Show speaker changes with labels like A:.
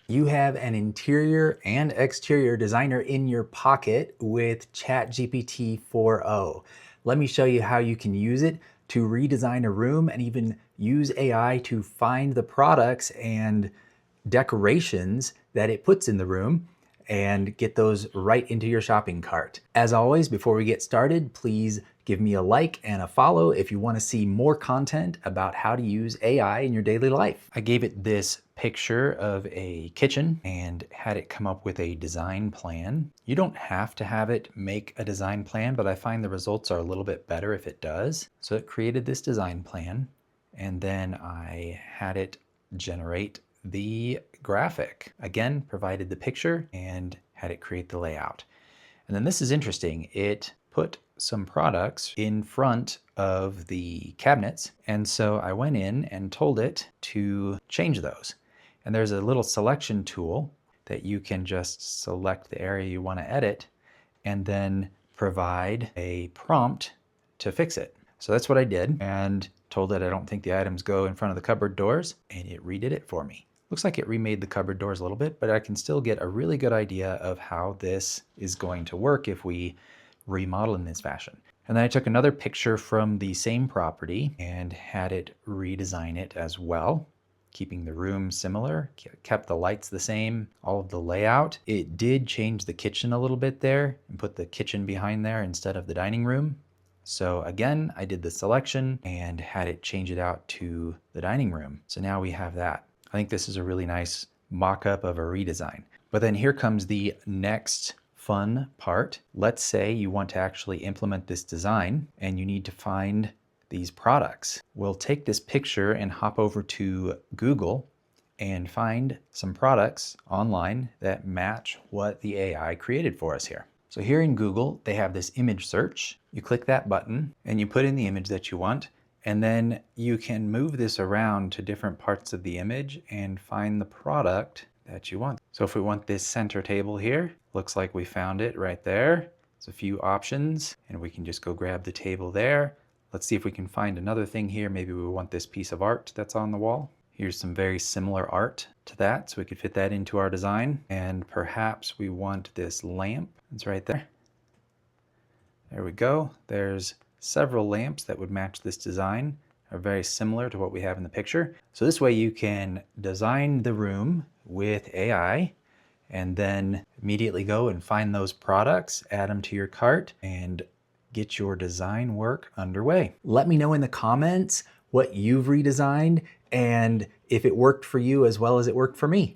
A: You have an interior and exterior designer in your pocket with ChatGPT 4.0. Let me show you how you can use it to redesign a room and even use AI to find the products and decorations that it puts in the room and get those right into your shopping cart. As always, before we get started, please give me a like and a follow if you want to see more content about how to use AI in your daily life. I gave it this picture of a kitchen and had it come up with a design plan. You don't have to have it make a design plan, but I find the results are a little bit better if it does. So it created this design plan, and then I had it generate the graphic. Again, provided the picture and had it create the layout. And then this is interesting. It put some products in front of the cabinets. And so I went in and told it to change those. And there's a little selection tool that you can just select the area you want to edit and then provide a prompt to fix it. So that's what I did, and told it I don't think the items go in front of the cupboard doors, and it redid it for me. Looks like it remade the cupboard doors a little bit, but I can still get a really good idea of how this is going to work if we remodel in this fashion. And then I took another picture from the same property and had it redesign it as well, keeping the room similar, kept the lights the same, all of the layout. It did change the kitchen a little bit there and put the kitchen behind there instead of the dining room. So again, I did the selection and had it change it out to the dining room. So now we have that. I think this is a really nice mock-up of a redesign. But then here comes the next fun part. Let's say you want to actually implement this design and you need to find these products. We'll take this picture and hop over to Google and find some products online that match what the AI created for us here. So here in Google, they have this image search. You click that button and you put in the image that you want, and then you can move this around to different parts of the image and find the product that you want. So if we want this center table here, looks like we found it right there. There's a few options and we can just go grab the table there. Let's see if we can find another thing here. Maybe we want this piece of art that's on the wall. Here's some very similar art to that, so we could fit that into our design. And perhaps we want this lamp. It's right there. There we go. There's several lamps that would match this design, are very similar to what we have in the picture. So this way you can design the room with AI and then immediately go and find those products, add them to your cart, and get your design work underway. Let me know in the comments what you've redesigned and if it worked for you as well as it worked for me.